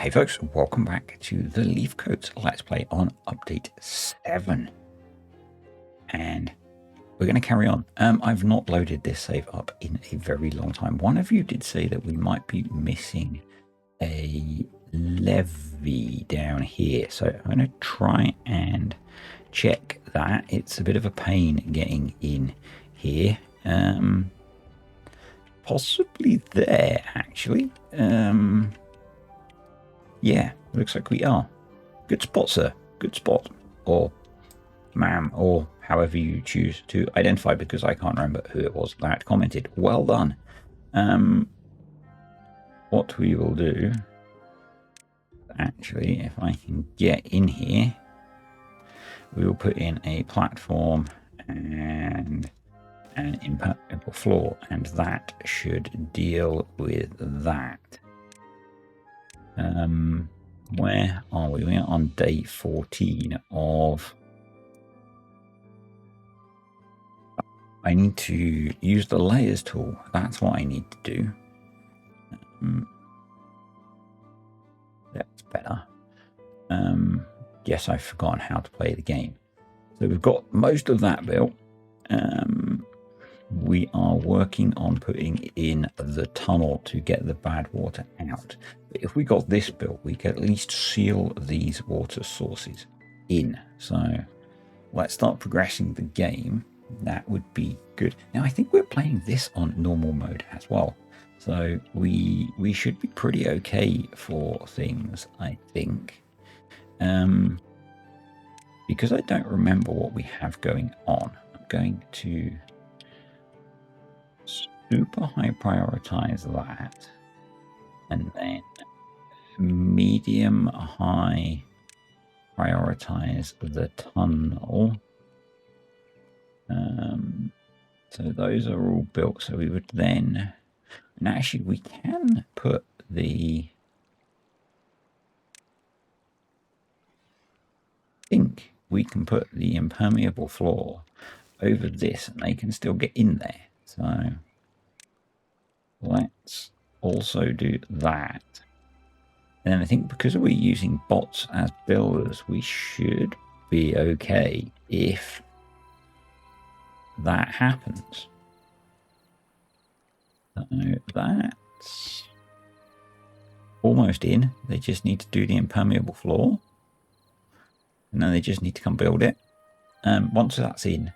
Hey folks, welcome back to the LEAFCOATS Let's Play on Update 7. And we're going to carry on. I've not loaded this save up in a very long time. One of you did say that we might be missing a levy down here. So I'm going to try and check that. It's a bit of a pain getting in here. Possibly there, actually. Yeah, looks like we are. Good spot, sir. Good spot. Or ma'am, or however you choose to identify, because I can't remember who it was that commented. Well done. What we will do, actually, if I can get in here, we will put in a platform and an impermeable floor, and that should deal with that. Where are we? We are on day 14 of... I need to use the layers tool. That's what I need to do. That's better. Yes, I've forgotten how to play the game. So we've got most of that built. We are working on putting in the tunnel to get the bad water out. But if we got this built, we could at least seal these water sources in. So let's start progressing the game. That would be good. Now I think we're playing this on normal mode as well. So we should be pretty okay for things, I think. Because I don't remember what we have going on, I'm going to super high prioritize that, and then medium high prioritize the tunnel. So those are all built. So we would then, and actually we can put the, I think we can put the impermeable floor over this and they can still get in there. So let's also do that. And I think because we're using bots as builders, we should be okay if that happens. So that's almost in. They just need to do the impermeable floor. And then they just need to come build it. Once that's in,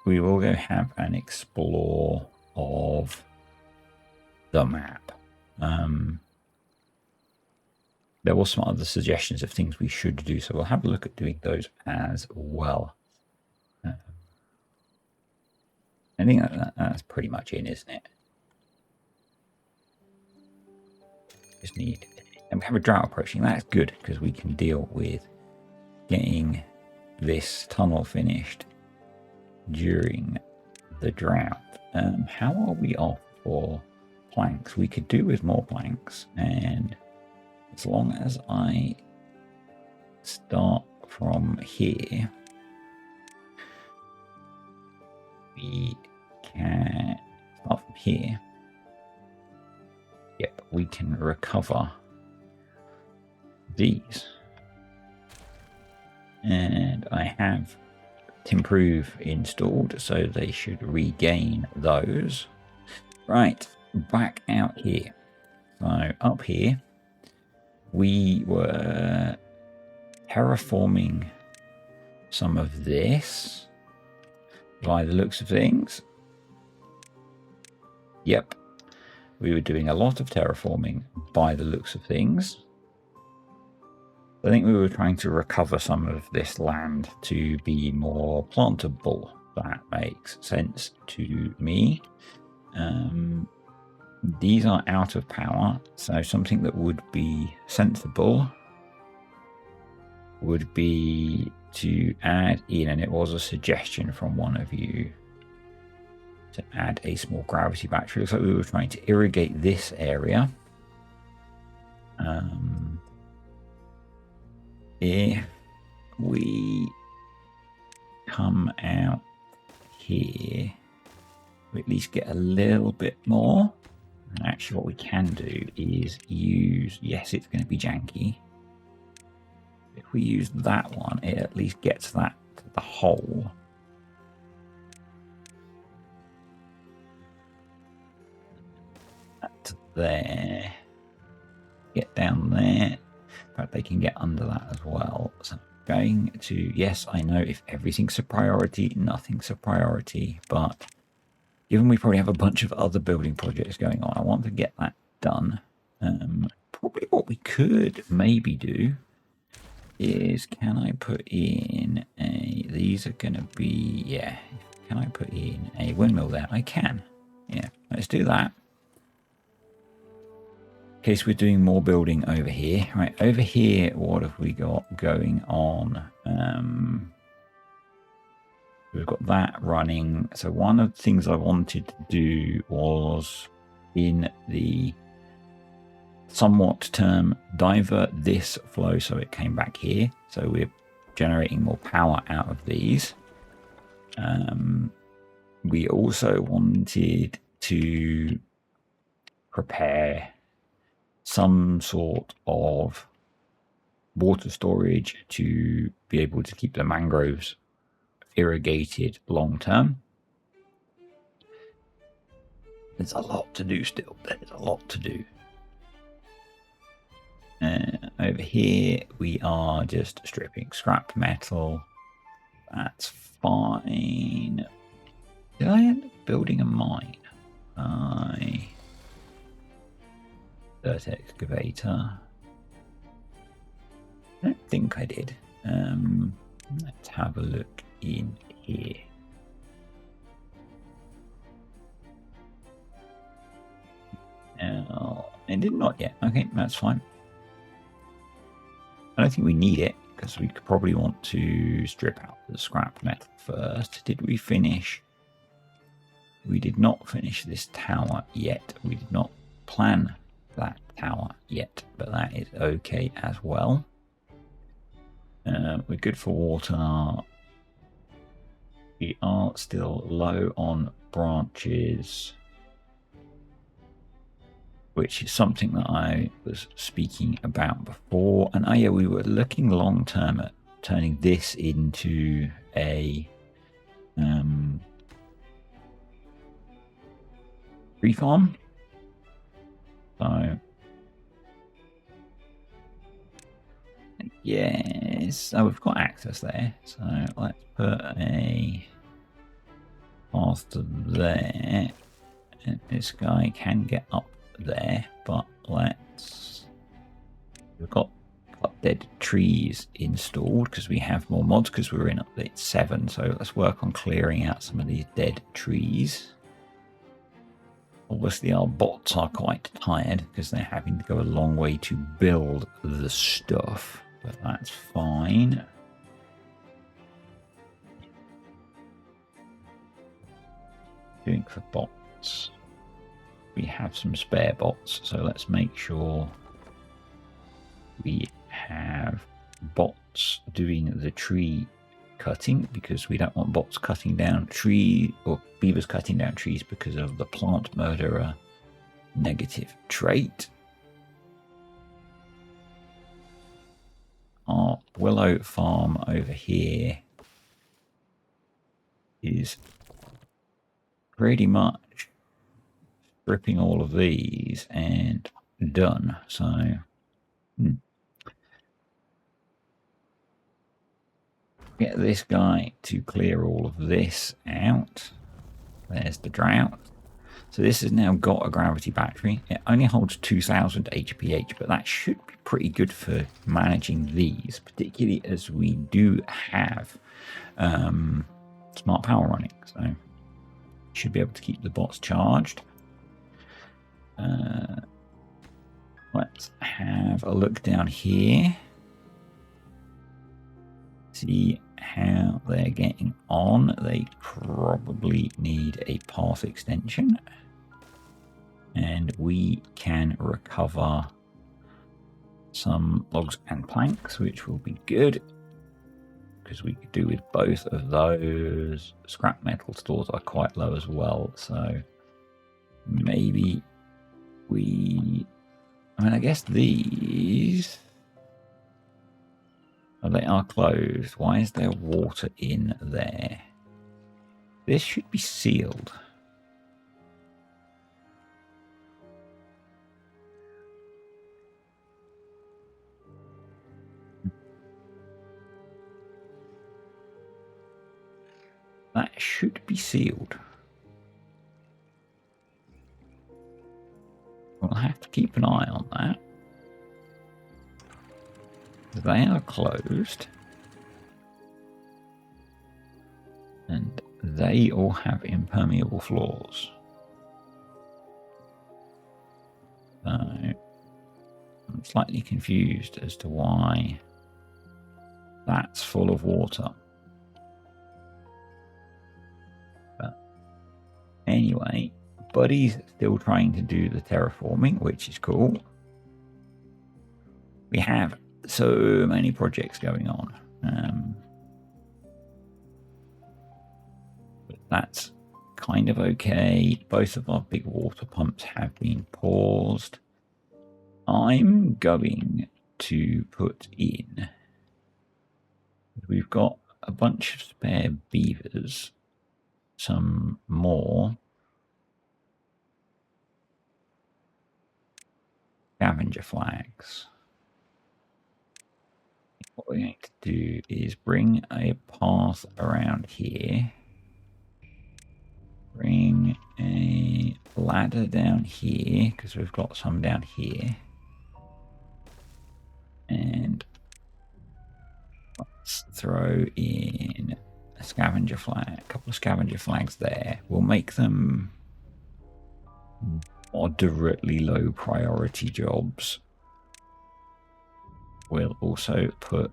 we will go have an explore of the map. There were some other suggestions of things we should do, so we'll have a look at doing those as well. I think that's pretty much in, isn't it? Just need, and we have a drought approaching. That's good because we can deal with getting this tunnel finished during the drought. How are we off for planks? We could do with more planks, and as long as I start from here, we can start from here. Yep, we can recover these. And I have Timberboard installed, so they should regain those. Right, back out here. So up here, we were terraforming some of this by the looks of things. Yep, we were doing a lot of terraforming by the looks of things. I think we were trying to recover some of this land to be more plantable. That makes sense to me. These are out of power, so something that would be sensible would be to add in, and it was a suggestion from one of you, to add a small gravity battery. Looks like we were trying to irrigate this area. If we come out here, we at least get a little bit more. And actually what we can do is use, yes, it's going to be janky. If we use that one, it at least gets that to the hole. That to there. Get down there. In fact, they can get under that as well. So I'm going to, yes, I know if everything's a priority, nothing's a priority, but given we probably have a bunch of other building projects going on, I want to get that done. Probably what we could maybe do is, can I put in a, these are going to be, yeah, can I put in a windmill there? I can. Yeah, let's do that. In case we're doing more building over here. Right, over here, what have we got going on? We've got that running. So one of the things I wanted to do was in the somewhat term divert this flow so it came back here. So we're generating more power out of these. We also wanted to prepare some sort of water storage to be able to keep the mangroves irrigated long term. There's a lot to do still. There's a lot to do. Over here, we are just stripping scrap metal. That's fine. Did I end up building a mine? Dirt excavator. I don't think I did. Let's have a look in here. I did not yet. Okay, that's fine. I don't think we need it because we could probably want to strip out the scrap metal first. Did we finish? We did not finish this tower yet. We did not plan that tower yet, but that is okay as well. We're good for water. We are still low on branches, which is something that I was speaking about before. And oh yeah, we were looking long term at turning this into a tree farm. So yes, so we've got access there. So let's put a path to there. And this guy can get up there, but we've got dead trees installed because we have more mods because we're in update 7. So let's work on clearing out some of these dead trees. Obviously our bots are quite tired because they're having to go a long way to build the stuff, but that's fine. Doing for bots. We have some spare bots, so let's make sure we have bots doing the tree cutting, because we don't want bots cutting down trees or beavers cutting down trees because of the plant murderer negative trait. Our willow farm over here is pretty much ripping all of these and done. So get this guy to clear all of this out. There's the drought. So this has now got a gravity battery. It only holds 2000 HPH, but that should be pretty good for managing these, particularly as we do have smart power running. So should be able to keep the bots charged. Let's have a look down here. See how they're getting on. They probably need a path extension. And we can recover some logs and planks, which will be good, because we could do with both of those. Scrap metal stores are quite low as well, so maybe I mean, I guess these... Oh, they are closed. Why is there water in there? This should be sealed. That should be sealed. We'll have to keep an eye on that. They are closed. And they all have impermeable floors. So I'm slightly confused as to why that's full of water. But anyway, Buddy's still trying to do the terraforming, which is cool. We have so many projects going on. But that's kind of okay. Both of our big water pumps have been paused. I'm going to put in... We've got a bunch of spare beavers. Some more scavenger flags. What we're going to do is bring a path around here. Bring a ladder down here, because we've got some down here. And let's throw in a scavenger flag, a couple of scavenger flags there. We'll make them moderately low priority jobs. We'll also put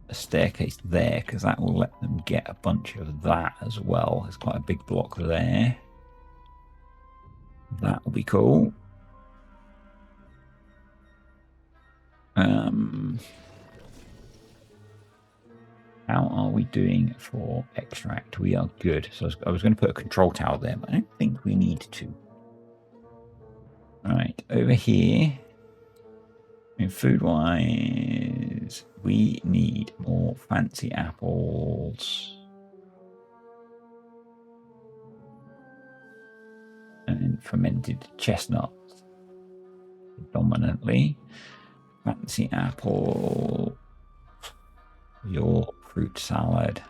a staircase there, because that will let them get a bunch of that as well. There's quite a big block there. That will be cool. How are we doing for extract? We are good. So I was going to put a control tower there, but I don't think we need to. All right, over here. I mean, food-wise, we need more fancy apples. And fermented chestnuts. Predominantly. Fancy apple. Your fruit salad.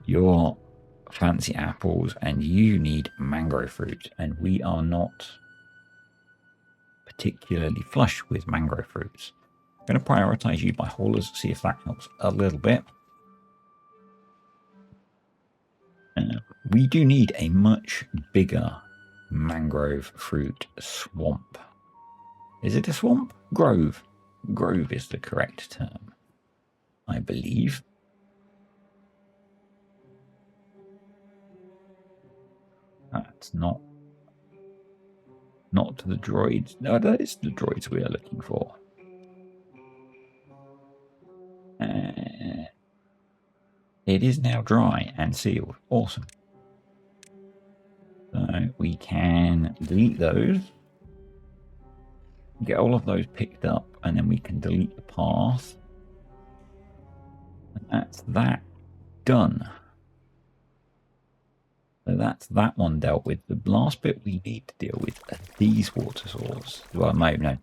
Your fancy apples. And you need mango fruit. And we are not particularly flush with mango fruits. I'm going to prioritize you by haulers, see if that helps a little bit. We do need a much bigger mangrove fruit swamp. Is it a swamp? Grove. Grove is the correct term, I believe. That's not the droids. No, that is the droids we are looking for. It is now dry and sealed. Awesome. So we can delete those. Get all of those picked up, and then we can delete the path. And that's that done. So that's that one dealt with. The last bit we need to deal with are these water sources. Well, I might have known.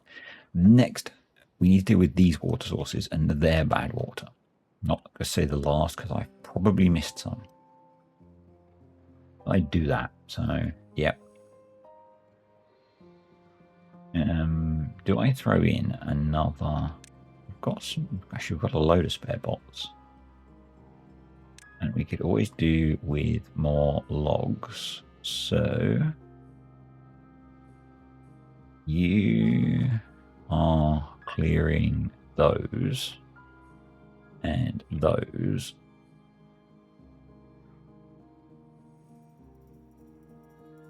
Next, we need to deal with these water sources and their bad water. I'm not going to say the last, because I probably missed some. I do that, so yep. Do I throw in another? We've got some. Actually, we've got a load of spare bots, and we could always do with more logs. So you are clearing those and those.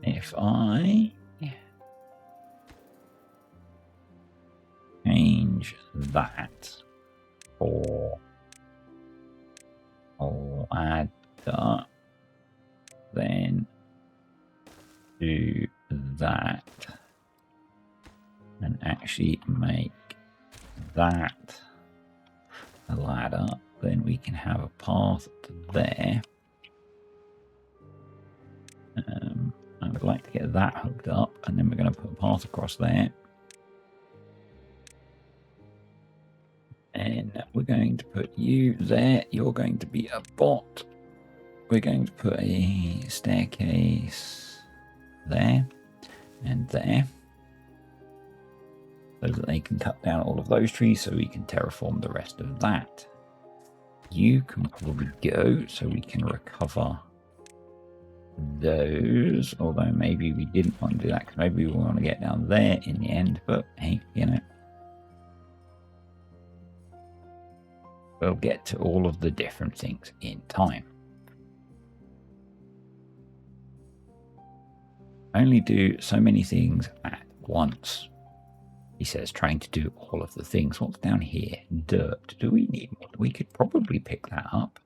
If I change that for ladder, then do that and actually make that a ladder, then we can have a path to there. I would like to get that hooked up, and then we're going to put a path across there. And we're going to put you there. You're going to be a bot. We're going to put a staircase there and there, so that they can cut down all of those trees so we can terraform the rest of that. You can probably go so we can recover those, although maybe we didn't want to do that because maybe we want to get down there in the end, but hey, you know, we'll get to all of the different things in time. Only do so many things at once, he says, trying to do all of the things. What's down here? Dirt. Do we need more? We could probably pick that up.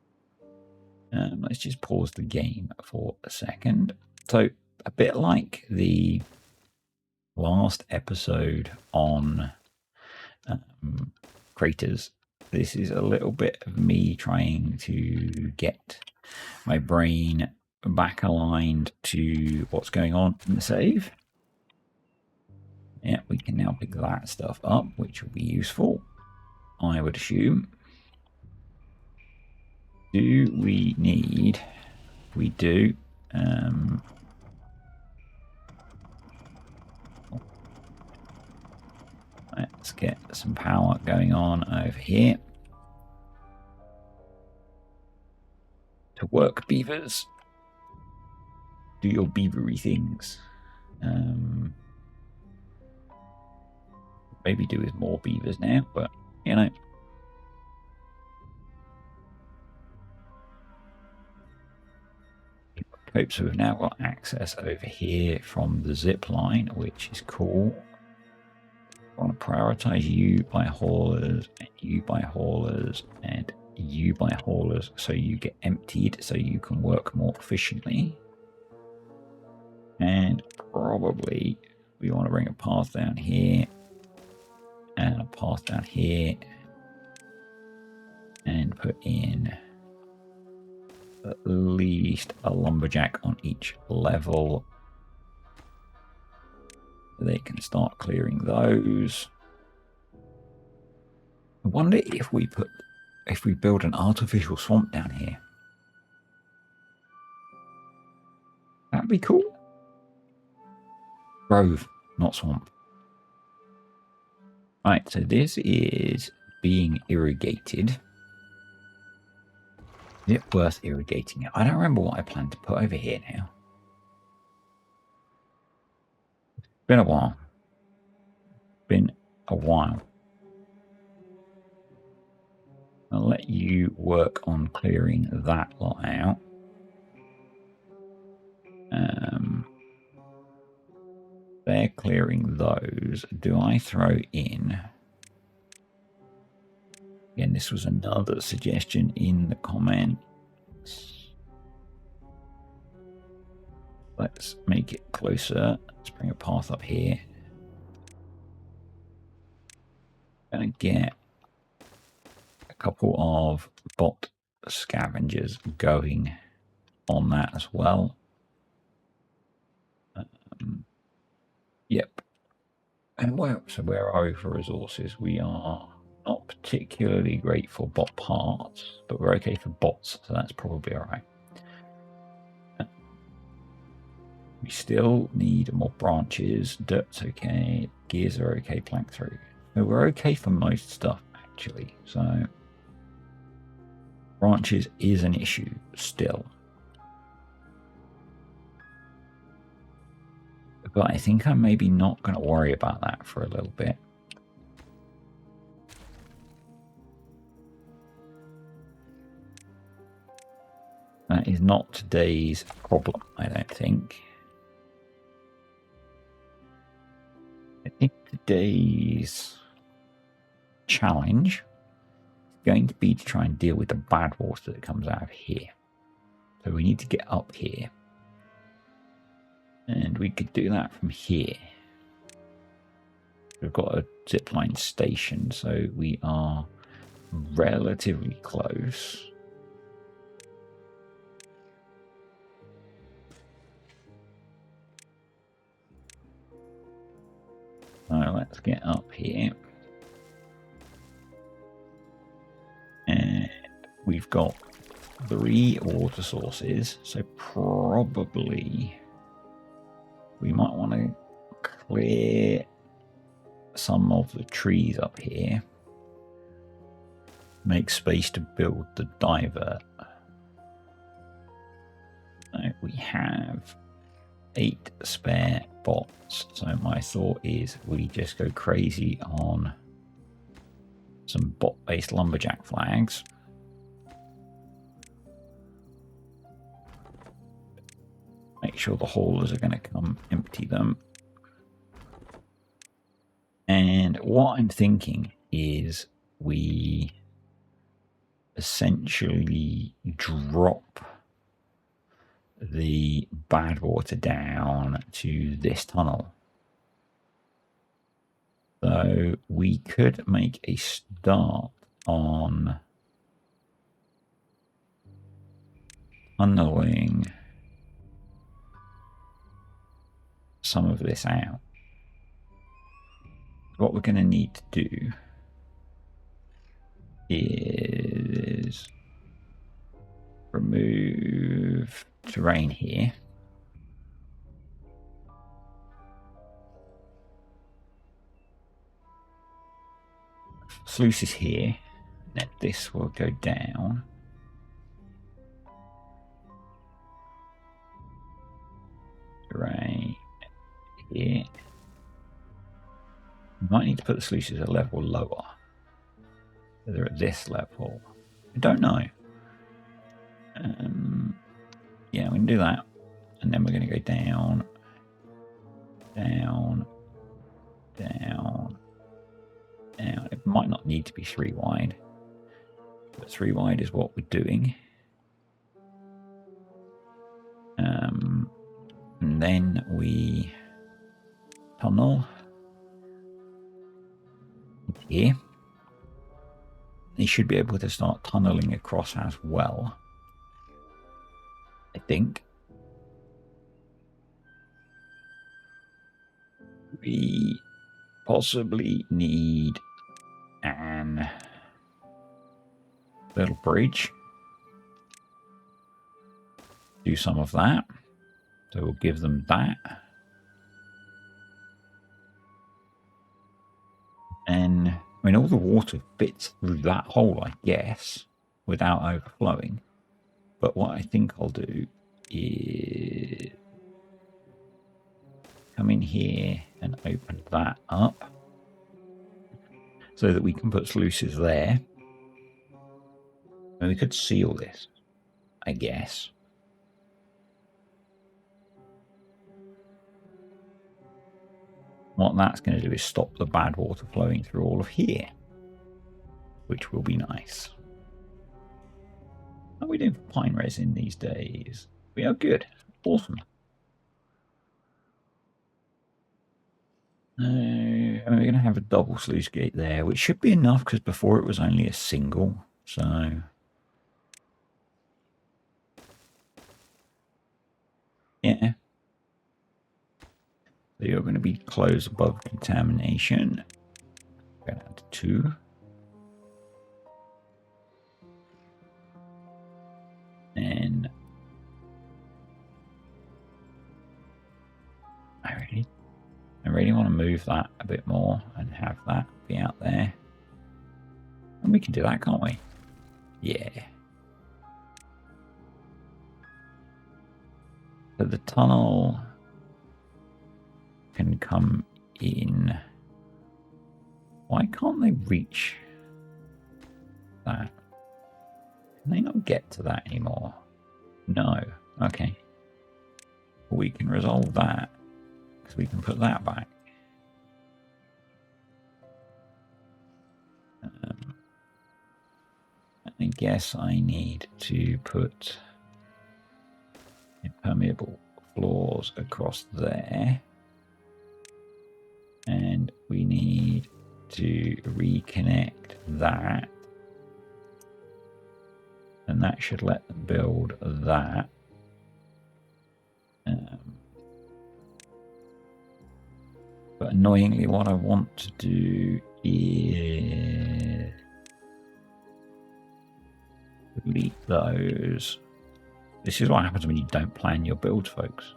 Let's just pause the game for a second. So, a bit like the last episode on craters, this is a little bit of me trying to get my brain back aligned to what's going on in the save. Yeah, we can now pick that stuff up, which will be useful, I would assume. Do we need... We do. Let's get some power going on over here. To work, beavers. Do your beavery things. Maybe do with more beavers now, but, you know. So we've now got access over here from the zip line, which is cool. I want to prioritize you by haulers, and you by haulers, and you by haulers, so you get emptied, so you can work more efficiently. And probably we want to bring a path down here, and a path down here, and put in at least a lumberjack on each level. They can start clearing those. I wonder if we build an artificial swamp down here. That'd be cool. Grove, not swamp. Right, so this is being irrigated. Is it worth irrigating it? I don't remember what I plan to put over here now. It's been a while. I'll let you work on clearing that lot out. They're clearing those. Do I throw in... Again, this was another suggestion in the comments. Let's make it closer. Let's bring a path up here. Gonna get a couple of bot scavengers going on that as well. Yep. And where are we for resources? We are not particularly great for bot parts, but we're okay for bots, so that's probably all right. We still need more branches. Dirt's okay. Gears are okay. Plank through. So we're okay for most stuff, actually. So branches is an issue still. But I think I'm maybe not going to worry about that for a little bit. That is not today's problem, I don't think. I think today's challenge is going to be to try and deal with the bad water that comes out of here. So we need to get up here. And we could do that from here. We've got a zipline station, so we are relatively close. So let's get up here. And we've got 3 water sources, so probably we might want to clear some of the trees up here. Make space to build the divert. So we have 8 spare bots. So my thought is we just go crazy on some bot-based lumberjack flags. Make sure the haulers are going to come empty them. And what I'm thinking is we essentially drop the bad water down to this tunnel. So we could make a start on tunneling some of this out. What we're going to need to do is remove terrain here. Sluice is here. Then this will go down. Terrain here. We might need to put the sluices a level lower. So they're at this level. I don't know. Yeah, we can do that. And then we're going to go down, down, down, down. It might not need to be 3 wide. But 3 wide is what we're doing. And then we tunnel here. They should be able to start tunneling across as well, I think. We possibly need an little bridge. Do some of that. So we'll give them that. And I mean, all the water fits through that hole, I guess, without overflowing. But what I think I'll do is come in here and open that up so that we can put sluices there. And we could seal this, I guess. What that's going to do is stop the bad water flowing through all of here, which will be nice. How are we doing for pine resin these days? We are good. Awesome. And we're going to have a double sluice gate there, which should be enough because before it was only a single. So yeah. So you're going to be closed above contamination. We're going to add 2. And I really want to move that a bit more and have that be out there. And we can do that, can't we? Yeah. So the tunnel can come in. Why can't they reach that? Can they not get to that anymore? No. Okay. We can resolve that because we can put that back. I guess I need to put impermeable floors across there. And we need to reconnect that. And that should let them build that. But annoyingly, what I want to do is delete those. This is what happens when you don't plan your build, folks.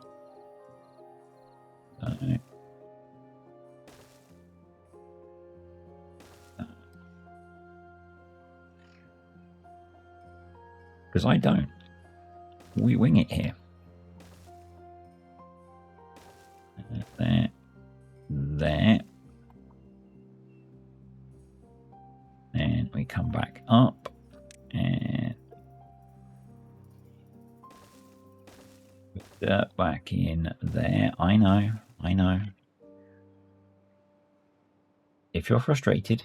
Because I don't. We wing it here. There. There. And we come back up and put dirt back in there. I know. If you're frustrated,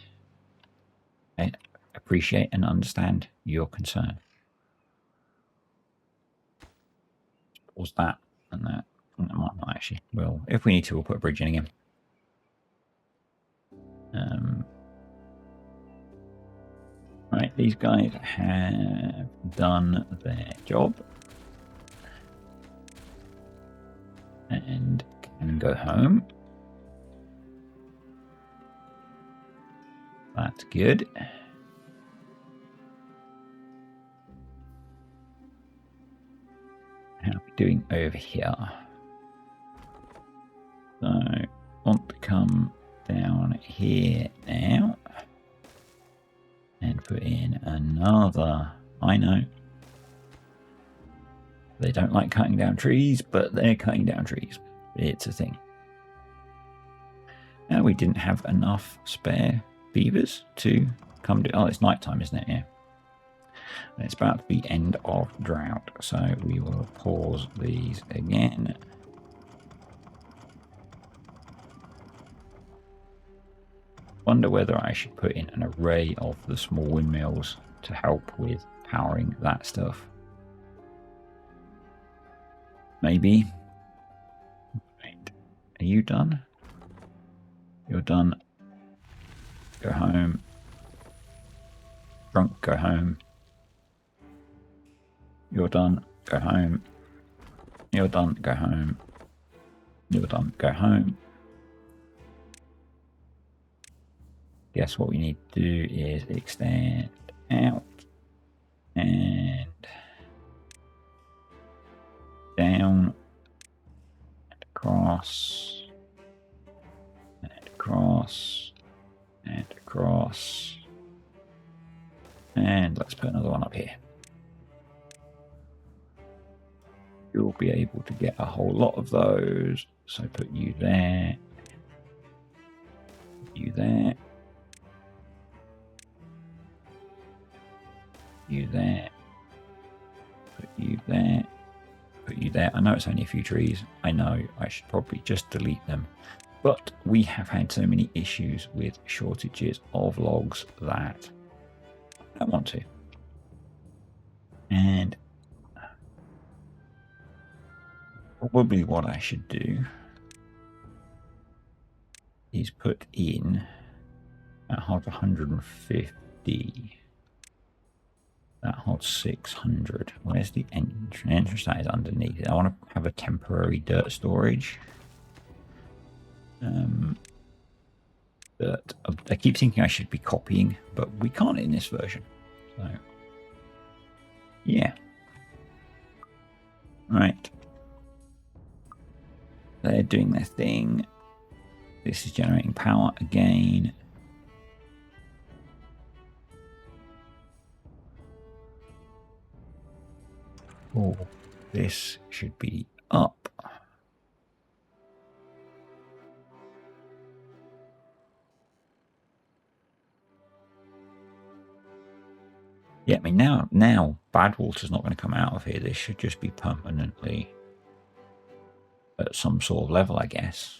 I appreciate and understand your concern. Pause that and that. That might not actually. Well, if we need to, we'll put a bridge in again. Right, these guys have done their job and can go home. That's good. How are we doing over here? So, want to come down here now and put in another. I know they don't like cutting down trees, but they're cutting down trees. It's a thing. Now we didn't have enough spare beavers to come to. Oh, it's nighttime, isn't it? Yeah. And it's about to be end of drought, so we will pause these again. Wonder whether I should put in an array of the small windmills to help with powering that stuff. Maybe. Right. Are you done? You're done. Go home. Drunk, go home. You're done. Go home. You're done. Go home. You're done. Go home. Guess what we need to do is extend out and down and across and across and across, and let's put another one up here. You'll be able to get a whole lot of those, so put you there, you there, you there, put you there, put you there. I know it's only a few trees. I know I should probably just delete them. But we have had so many issues with shortages of logs that I don't want to. And probably what I should do is put in that holds 150. That holds 600. Where's the entrance? The entrance that is underneath it. I want to have a temporary dirt storage. But I keep thinking I should be copying, but we can't in this version. So, yeah. Right. They're doing their thing. This is generating power again. Oh, this should be up. Yeah, I mean, now bad water's not going to come out of here. This should just be permanently at some sort of level, I guess.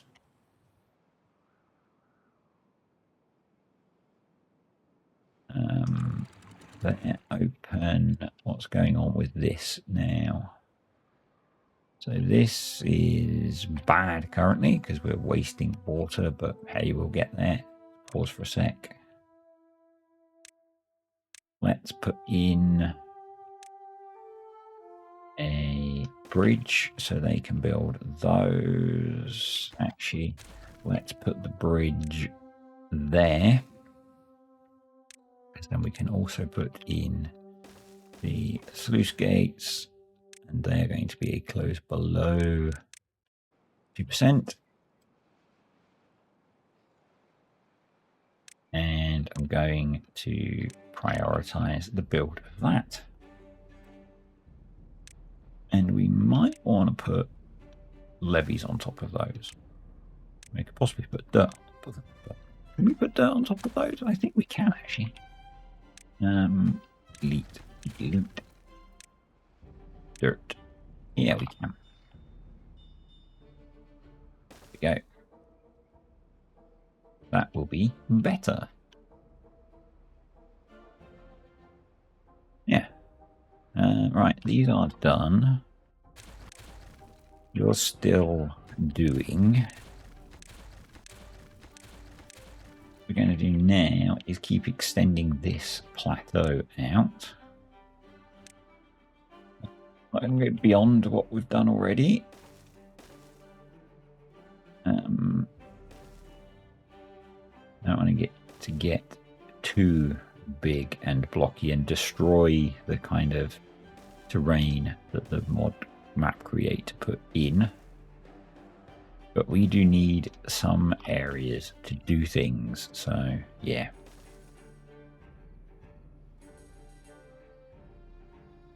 Let it open. What's going on with this now? So this is bad currently because we're wasting water, but hey, we'll get there. Pause for a sec. Let's put in a bridge so they can build those. Actually, let's put the bridge there, because then we can also put in the sluice gates, and they're going to be closed below 2%. And I'm going to prioritize the build of that. And we might want to put levees on top of those. We could possibly put dirt on top of them. But can we put dirt on top of those? I think we can actually. Delete. Dirt. Yeah, we can. There we go. That will be better. Yeah. Right, these are done. You're still doing. What we're going to do now is keep extending this plateau out. I can go beyond what we've done already. I don't want to get too big and blocky and destroy the kind of terrain that the mod map creator put in. But we do need some areas to do things, so yeah.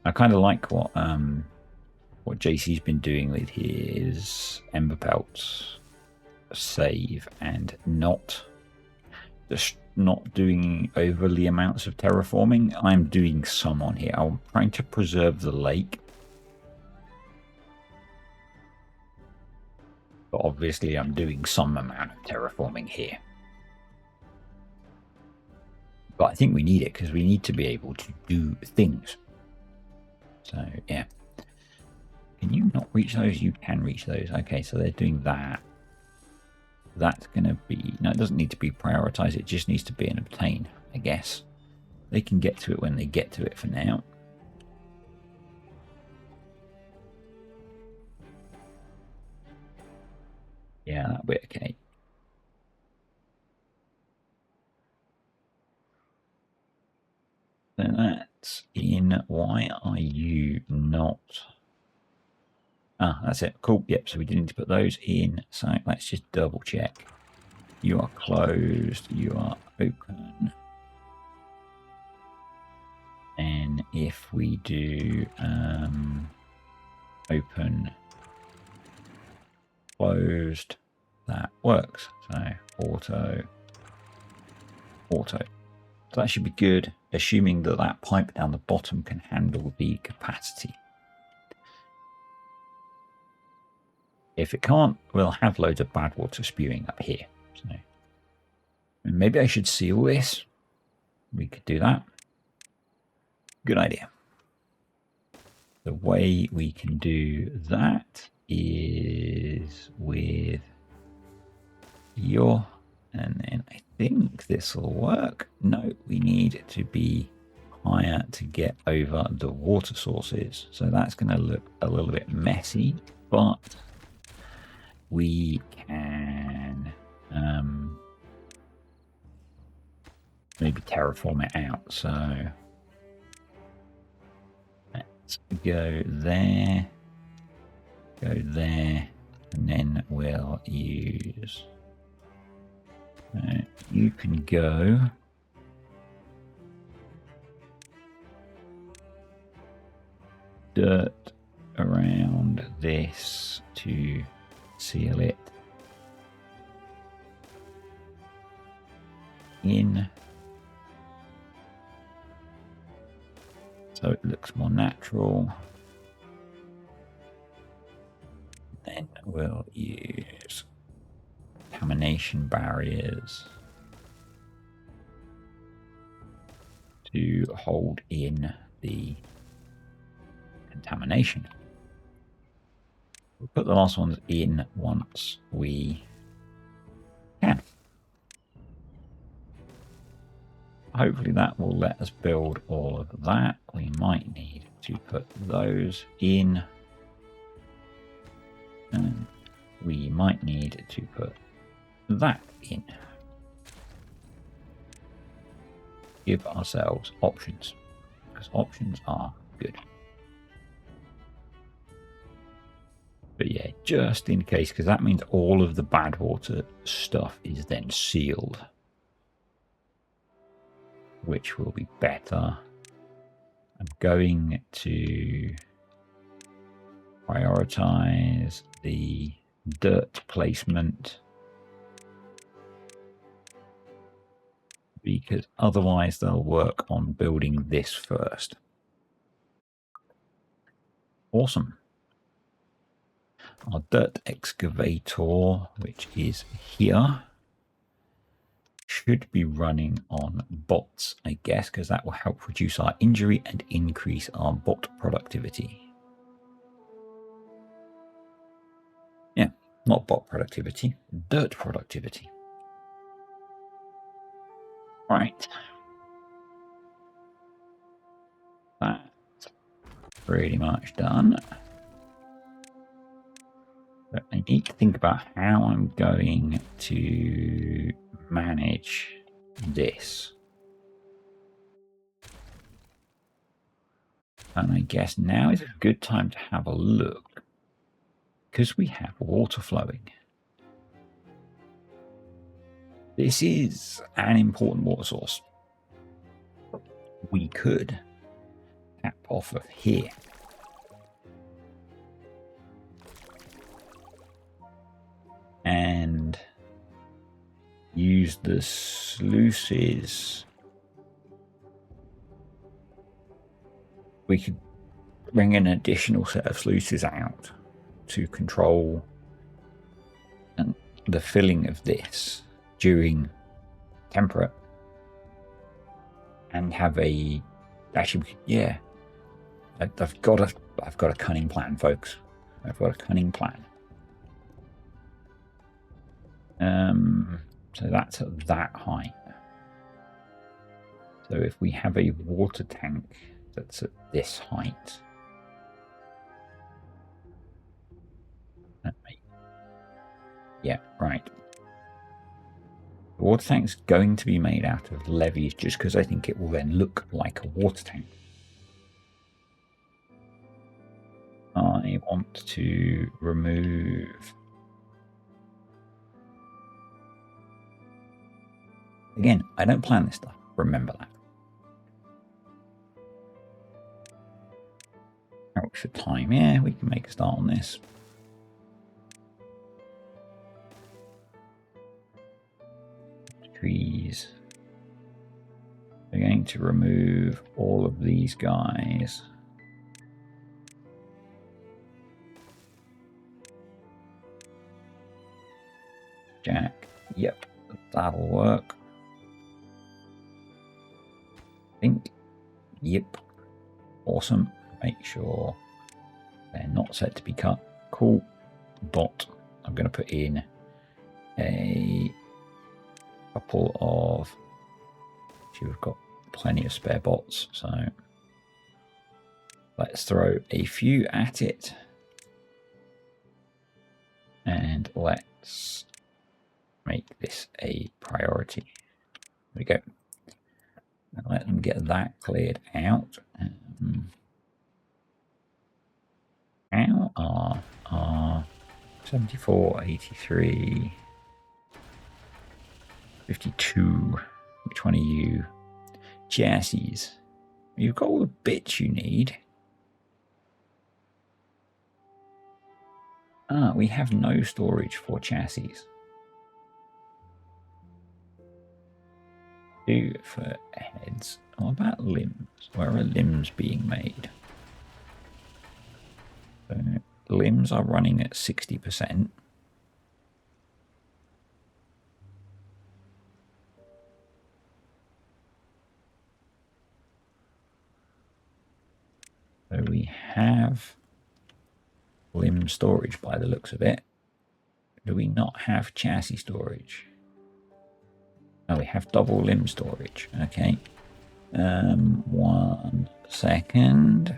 I kind of like what JC's been doing with his Ember Pelts save, and not doing overly amounts of terraforming. I'm doing some on here. I'm trying to preserve the lake, but obviously I'm doing some amount of terraforming here. But I think we need it because we need to be able to do things. So yeah. Can you not reach those? You can reach those. Okay, so they're doing that. That's going to be... No, it doesn't need to be prioritized. It just needs to be an obtain, I guess. They can get to it when they get to it for now. Yeah, that'll be okay. So that's in. Why are you not... Ah, that's it. Cool. Yep, so we didn't need to put those in. So let's just double check. You are closed. You are open. And if we do open, closed, that works. So auto. So that should be good, assuming that that pipe down the bottom can handle the capacity. If it can't, we'll have loads of bad water spewing up here. So maybe I should seal this. We could do that. Good idea. The way we can do that is with your, and then I think this will work. No, we need it to be higher to get over the water sources. So that's going to look a little bit messy, but we can maybe terraform it out. So let's go there, and then we'll use, you can go dirt around this to seal it in, so it looks more natural. Then we'll use contamination barriers to hold in the contamination. We'll put the last ones in once we can. Hopefully that will let us build all of that. We might need to put those in. And we might need to put that in. Give ourselves options, because options are good. But yeah, just in case, because that means all of the bad water stuff is then sealed, which will be better. I'm going to prioritize the dirt placement, because otherwise they'll work on building this first. Awesome. Our dirt excavator, which is here, should be running on bots, I guess, because that will help reduce our injury and increase our bot productivity. Yeah, not bot productivity, dirt productivity. Right. That's pretty much done. But I need to think about how I'm going to manage this. And I guess now is a good time to have a look, because we have water flowing. This is an important water source. We could tap off of here. And use the sluices. We could bring an additional set of sluices out to control the filling of this during temperate, and have a yeah. I've got a cunning plan, folks. I've got a cunning plan. So that's at that height. So if we have a water tank that's at this height, yeah, right. The water tank's going to be made out of levees just because I think it will then look like a water tank. I want to remove... Again, I don't plan this stuff. Remember that. What's the time? Yeah, we can make a start on this. Trees. We're going to remove all of these guys. Jack. Yep, that'll work. I think. Yep. Awesome. Make sure they're not set to be cut. Cool. Bot. I'm going to put in a couple of... We've got plenty of spare bots, so let's throw a few at it. And let's make this a priority. There we go. And let them get that cleared out. How are 74, 83, 52? Which one are you? Chassis. You've got all the bits you need. Ah, we have no storage for chassis. 2 for heads. What about limbs? Where are limbs being made? So limbs are running at 60%. So we have limb storage by the looks of it. Do we not have chassis storage? Oh, we have double limb storage. Okay. 1 second.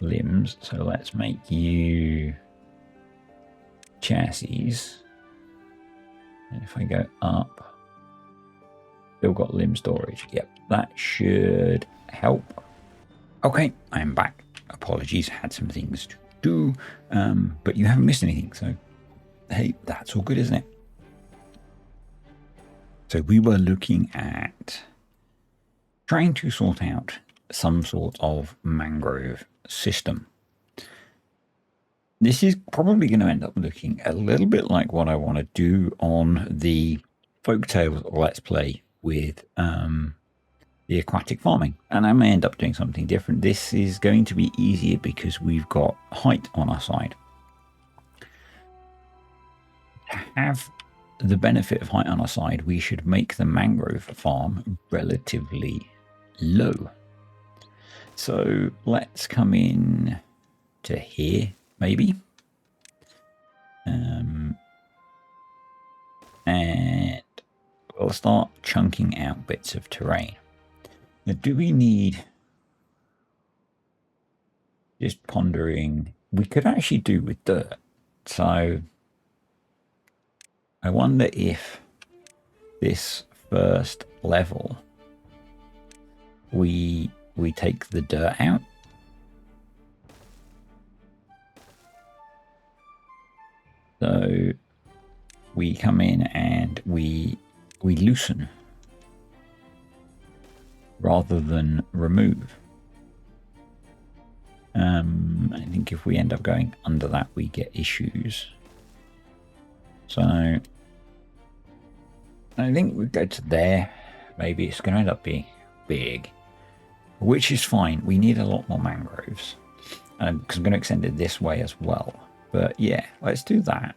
Limbs. So let's make you chassis. And if I go up, still got limb storage. Yep, that should help. Okay, I'm back. Apologies, had some things to do, but you haven't missed anything, so hey, that's all good, isn't it? So we were looking at trying to sort out some sort of mangrove system. This is probably going to end up looking a little bit like what I want to do on the Folktales Let's Play with the aquatic farming, and I may end up doing something different. This is going to be easier because we've got height on our side. To have the benefit of height on our side, we should make the mangrove farm relatively low. So let's come in to here, maybe. And we'll start chunking out bits of terrain. Now, do we need, just pondering, we could actually do with dirt. So I wonder if this first level, we take the dirt out. So we come in and we loosen rather than remove. I think if we end up going under that, we get issues. So I think we go to there. Maybe it's going to end up being big, which is fine. We need a lot more mangroves, because I'm going to extend it this way as well. But yeah, let's do that.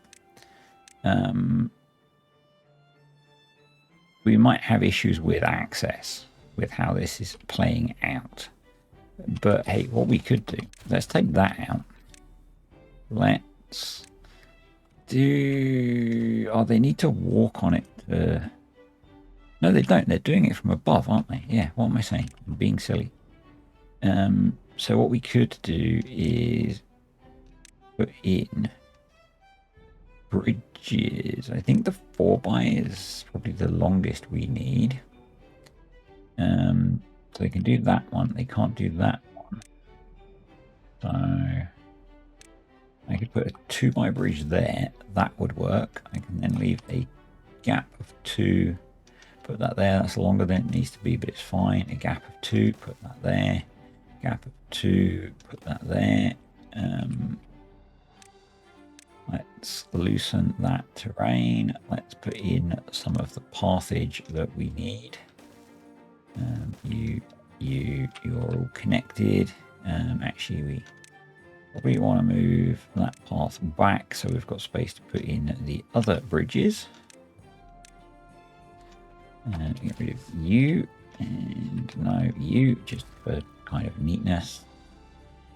We might have issues with access with how this is playing out. But hey, what we could do, let's take that out. Let's do... Oh, they need to walk on it. No, they don't. They're doing it from above, aren't they? Yeah, what am I saying? I'm being silly. So what we could do is put in bridges. I think the 4x is probably the longest we need. So they can do that one. They can't do that one. So I could put a 2x bridge there. That would work. I can then leave a gap of 2. Put that there. That's longer than it needs to be, but it's fine. A gap of 2. Put that there. Gap of 2. Put that there. Let's loosen that terrain. Let's put in some of the pathage that we need. You're all connected. Actually, we probably want to move that path back so we've got space to put in the other bridges. Get rid of you, and no, you, just for kind of neatness.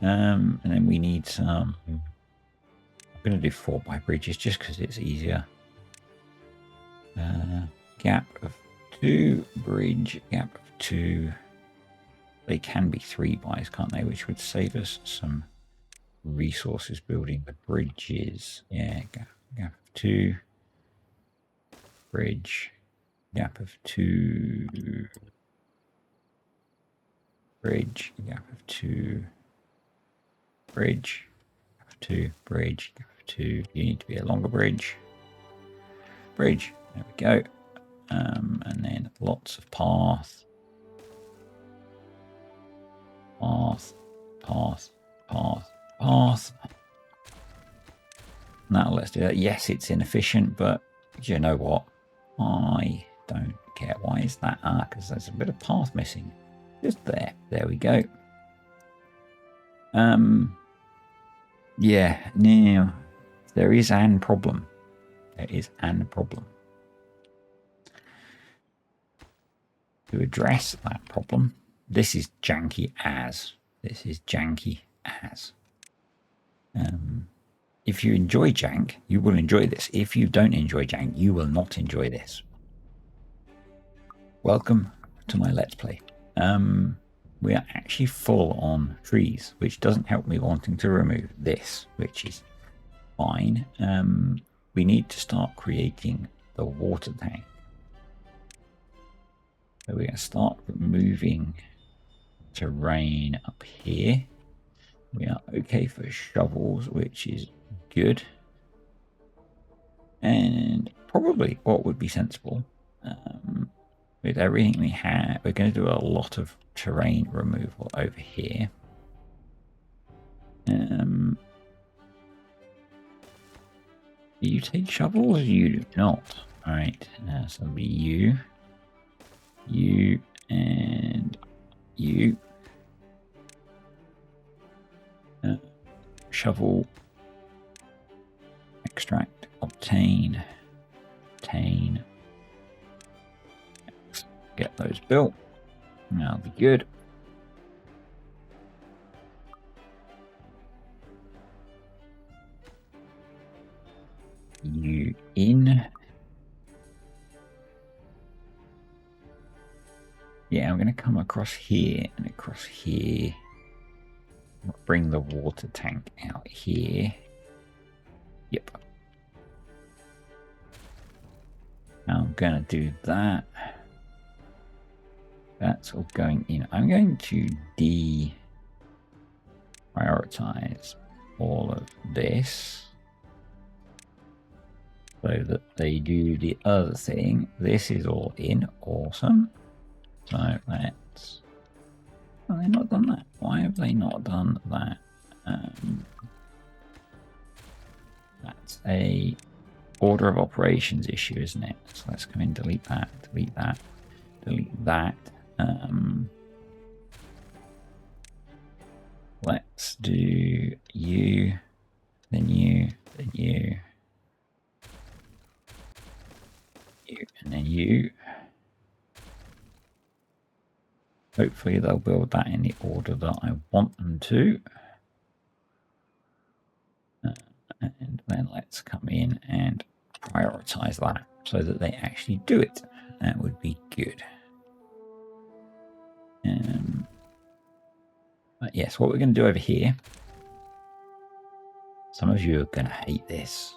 And then we need some... I'm going to do 4x bridges just because it's easier. Gap of 2, bridge, gap of 2. They can be 3x's, can't they? Which would save us some resources building the bridges. Yeah, gap of 2, bridge, gap of 2, bridge, gap of 2, bridge, gap of 2, bridge, gap of 2. You need to be a longer bridge. Bridge, there we go. And then lots of path. Now let's do that. Yes, it's inefficient, but you know what? I don't care. Why is that? Because there's a bit of path missing. Just there. There we go. Yeah, now there is an problem. There is an problem. to address that problem. This is janky as. This is janky as. If you enjoy jank, you will enjoy this. If you don't enjoy jank, you will not enjoy this. Welcome to my Let's Play. We are actually full on trees, which doesn't help me wanting to remove this, which is fine. We need to start creating the water tank. So we're going to start removing terrain up here. We are okay for shovels, which is good. And probably what would be sensible, with everything we have, we're going to do a lot of terrain removal over here. Do you take shovels? You do not. Alright, so it'll be you, and you. Shovel, extract, obtain, get those built. That'll be good. You in. Yeah, I'm going to come across here and across here. Bring the water tank out here. Yep. I'm going to do that. That's all going in. I'm going to deprioritize all of this so that they do the other thing. This is all in. Awesome. So let's... Have they not done that? Why have they not done that? That's a order of operations issue, isn't it? So let's come in, delete that, delete that, delete that. Let's do you, then you, then you, you, and then you. Hopefully they'll build that in the order that I want them to. And then let's come in and prioritize that so that they actually do it. That would be good. But yes, what we're going to do over here. Some of you are going to hate this.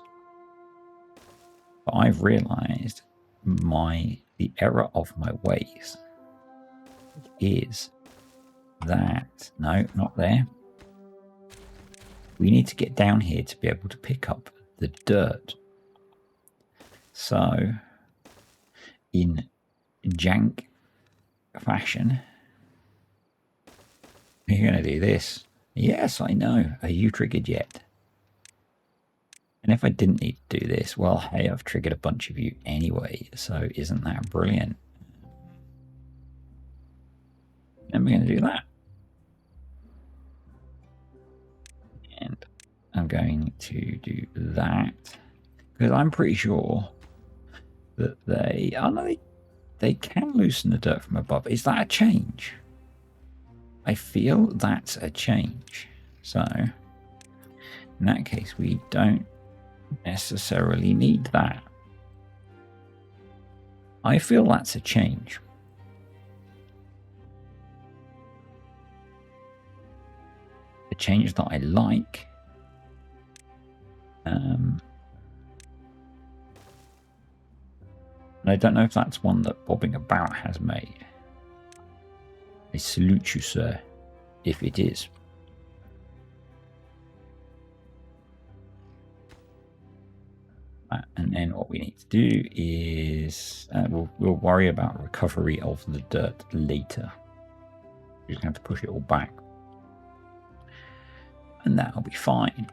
But I've realized the error of my ways is that, no, not there. We need to get down here to be able to pick up the dirt. So, in jank fashion, you're going to do this. Yes, I know. Are you triggered yet? And if I didn't need to do this, well, hey, I've triggered a bunch of you anyway, so isn't that brilliant? And we're going to do that. And I'm going to do that. Because I'm pretty sure that they... Oh, no, they can loosen the dirt from above. Is that a change? I feel that's a change. So, in that case, we don't necessarily need that. I feel that's a change. A change that I like. And I don't know if that's one that Bobbing About has made. I salute you, sir, if it is. And then what we need to do is we'll worry about recovery of the dirt later. We're just going to have to push it all back. And that'll be fine.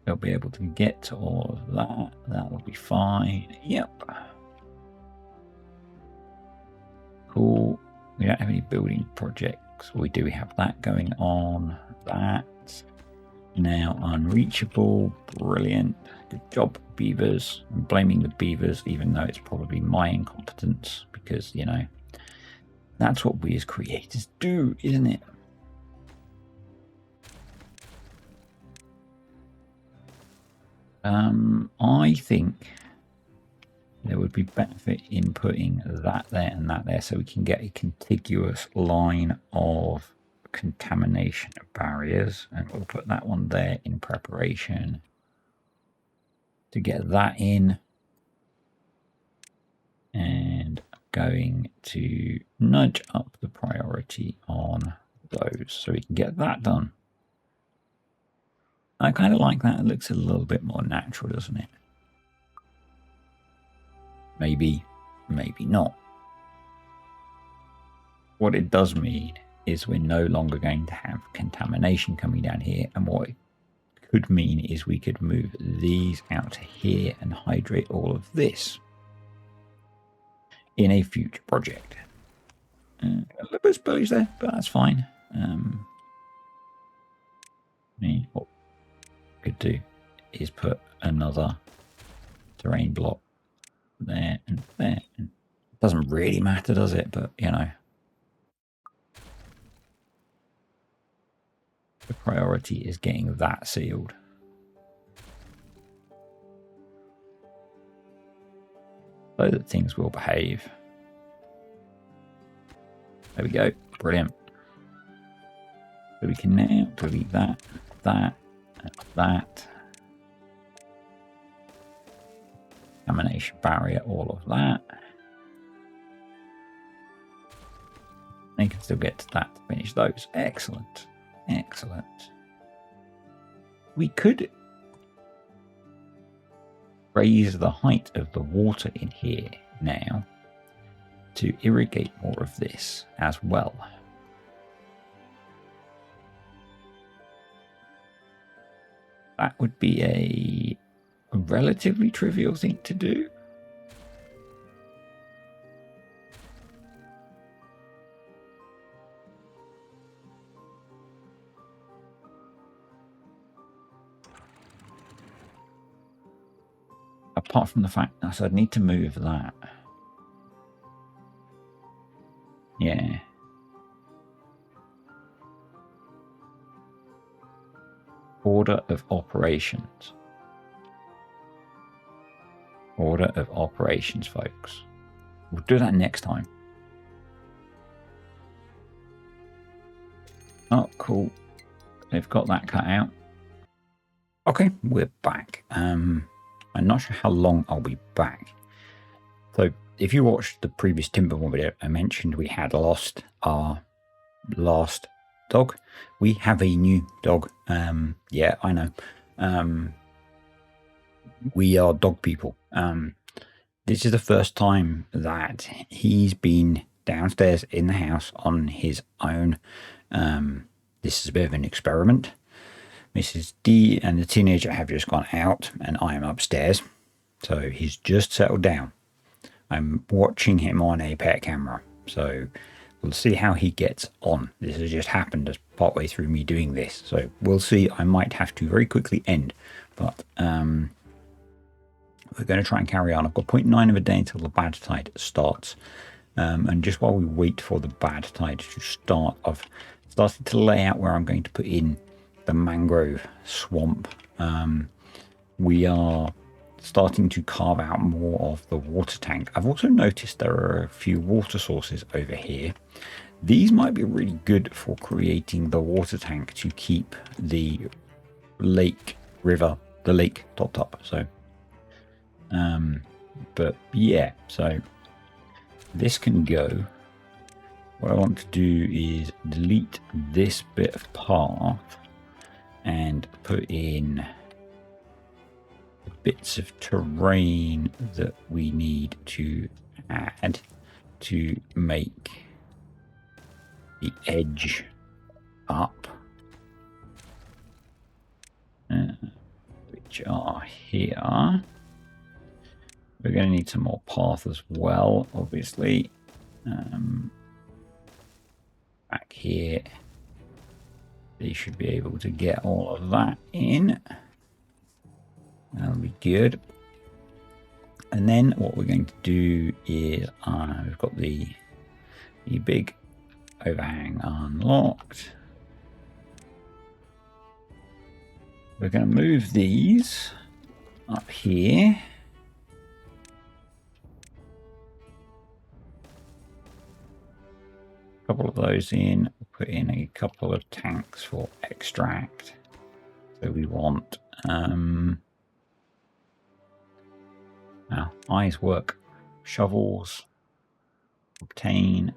They'll be able to get to all of that. That'll be fine. Yep. Cool. We don't have any building projects. We do have that going on. That. Now unreachable. Brilliant. Good job. beavers. I'm blaming the beavers, even though it's probably my incompetence, because, you know, that's what we as creators do, isn't it? I think there would be benefit in putting that there and that there, so we can get a contiguous line of contamination barriers, and we'll put that one there in preparation to get that in. And I'm going to nudge up the priority on those so we can get that done. I kind of like that. It looks a little bit more natural, doesn't it? Maybe, maybe not. What it does mean is we're no longer going to have contamination coming down here, and what it could mean is we could move these out to here and hydrate all of this in a future project. A little bit of spillage there, but that's fine. What we could do is put another terrain block there and there. It doesn't really matter, does it? But, you know, the priority is getting that sealed. So that things will behave. There we go. Brilliant. So we can now delete that, that, and that. Contamination barrier, all of that. And you can still get to that to finish those. Excellent. Excellent. We could raise the height of the water in here now to irrigate more of this as well. That would be a relatively trivial thing to do. Apart from the fact that I'd need to move that. Yeah. Order of operations. Order of operations, folks. We'll do that next time. Oh, cool. They've got that cut out. Okay, we're back. I'm not sure how long I'll be back. So if you watched the previous TIMBERBORN video, I mentioned we had lost our last dog. We have a new dog. Yeah, I know. We are dog people. This is the first time that he's been downstairs in the house on his own. This is a bit of an experiment. Mrs. D and the teenager have just gone out and I am upstairs. So he's just settled down. I'm watching him on a pet camera. So we'll see how he gets on. This has just happened as partway through me doing this. So we'll see. I might have to very quickly end. But we're going to try and carry on. I've got 0.9 of a day until the bad tide starts. And just while we wait for the bad tide to start, I've started to lay out where I'm going to put in the mangrove swamp. We are starting to carve out more of the water tank. I've also noticed there are a few water sources over here. These might be really good for creating the water tank to keep the lake topped up. So, but yeah, so this can go. What I want to do is delete this bit of path and put in the bits of terrain that we need to add to make the edge up, which are here. We're going to need some more path as well, obviously. Back here, they should be able to get all of that in. That'll be good. And then what we're going to do is we've got the big overhang unlocked. We're going to move these up here. A couple of those in, put in a couple of tanks for extract. So we want eyes work, shovels, obtain.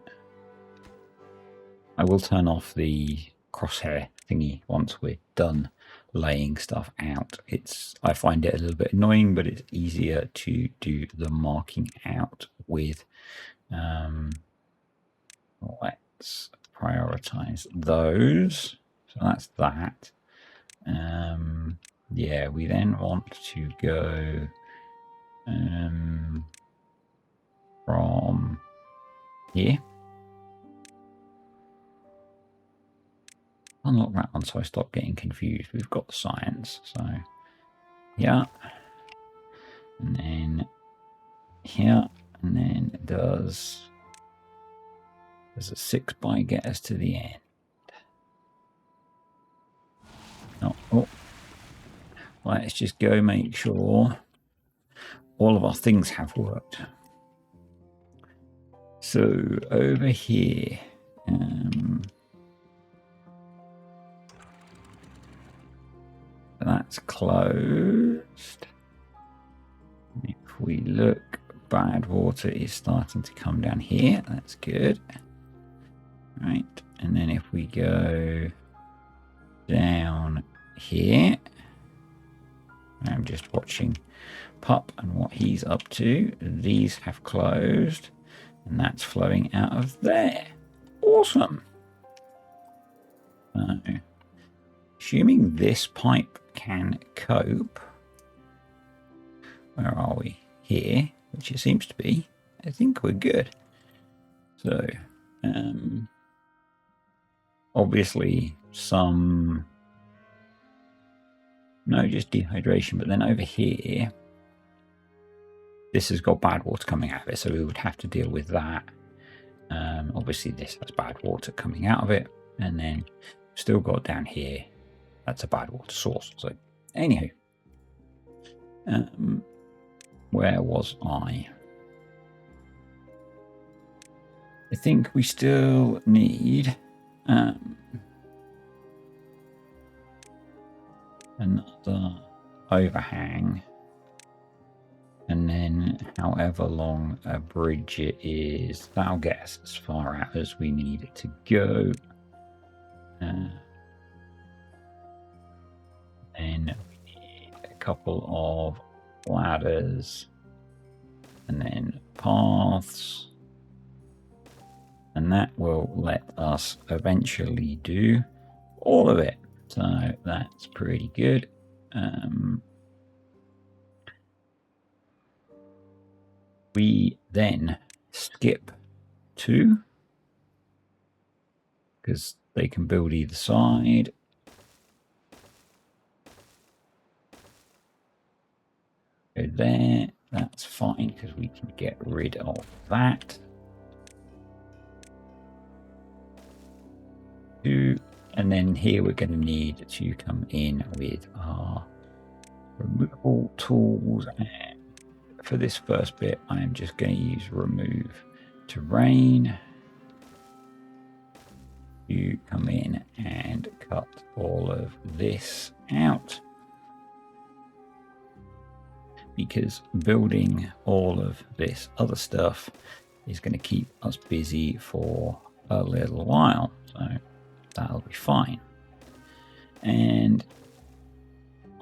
I will turn off the crosshair thingy once we're done laying stuff out. I find it a little bit annoying, but it's easier to do the marking out with. Let's prioritize those. So that's that. Yeah, we then want to go from here. Unlock that one so I stop getting confused. We've got science, so yeah. And then here, and then does a 6x get us to the end? Oh, let's just go make sure all of our things have worked. So over here, that's closed. If we look, bad water is starting to come down here. That's good. Right, and then if we go down here, I'm just watching Pup and what he's up to. These have closed, and that's flowing out of there. Awesome. So, assuming this pipe can cope, where are we? Here, which it seems to be. I think we're good. So, obviously just dehydration, but then over here, this has got bad water coming out of it, so we would have to deal with that. Obviously this has bad water coming out of it, and then still got down here, that's a bad water source. So anywho, where was I? I think we still need another overhang, and then however long a bridge it is, that'll get us as far out as we need it to go. Then we need a couple of ladders, and then paths, and that will let us eventually do all of it. So that's pretty good. We then skip 2 because they can build either side. Go there. That's fine because we can get rid of that. 2. And then here we're going to need to come in with our removal tools. And for this first bit, I am just going to use remove terrain. You come in and cut all of this out, because building all of this other stuff is going to keep us busy for a little while. So that'll be fine. And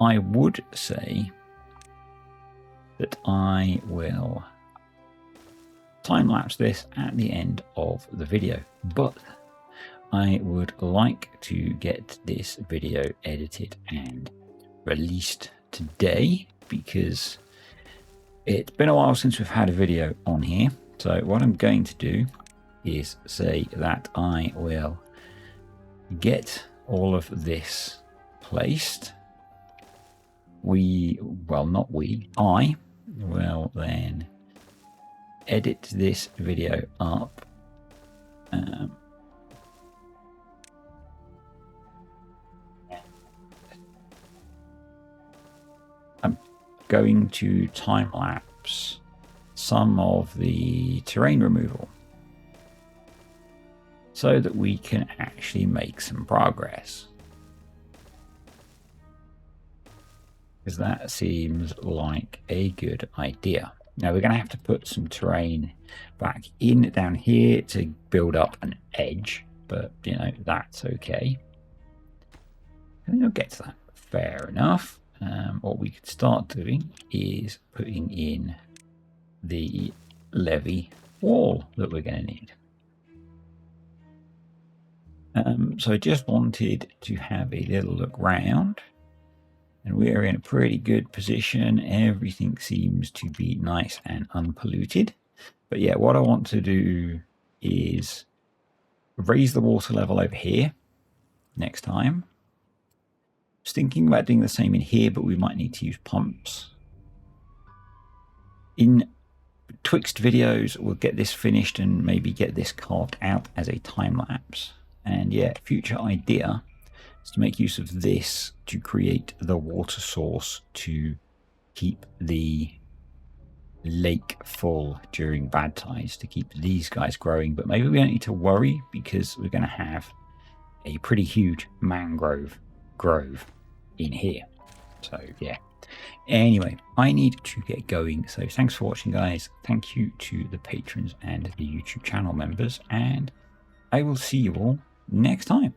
I would say that I will time-lapse this at the end of the video, but I would like to get this video edited and released today because it's been a while since we've had a video on here. So what I'm going to do is say that I will get all of this placed. I will then edit this video up. I'm going to time lapse some of the terrain removal so that we can actually make some progress. Because that seems like a good idea. Now we're going to have to put some terrain back in down here to build up an edge, but you know, that's okay. I think I'll get to that. Fair enough. What we could start doing is putting in the levee wall that we're going to need. So I just wanted to have a little look round. And we are in a pretty good position. Everything seems to be nice and unpolluted. But yeah, what I want to do is raise the water level over here next time. I was thinking about doing the same in here, but we might need to use pumps. In twixt videos, we'll get this finished and maybe get this carved out as a time lapse. And yeah, future idea is to make use of this to create the water source to keep the lake full during bad tides, to keep these guys growing. But maybe we don't need to worry because we're going to have a pretty huge mangrove grove in here. So yeah, anyway, I need to get going. So thanks for watching, guys. Thank you to the patrons and the YouTube channel members, and I will see you all next time.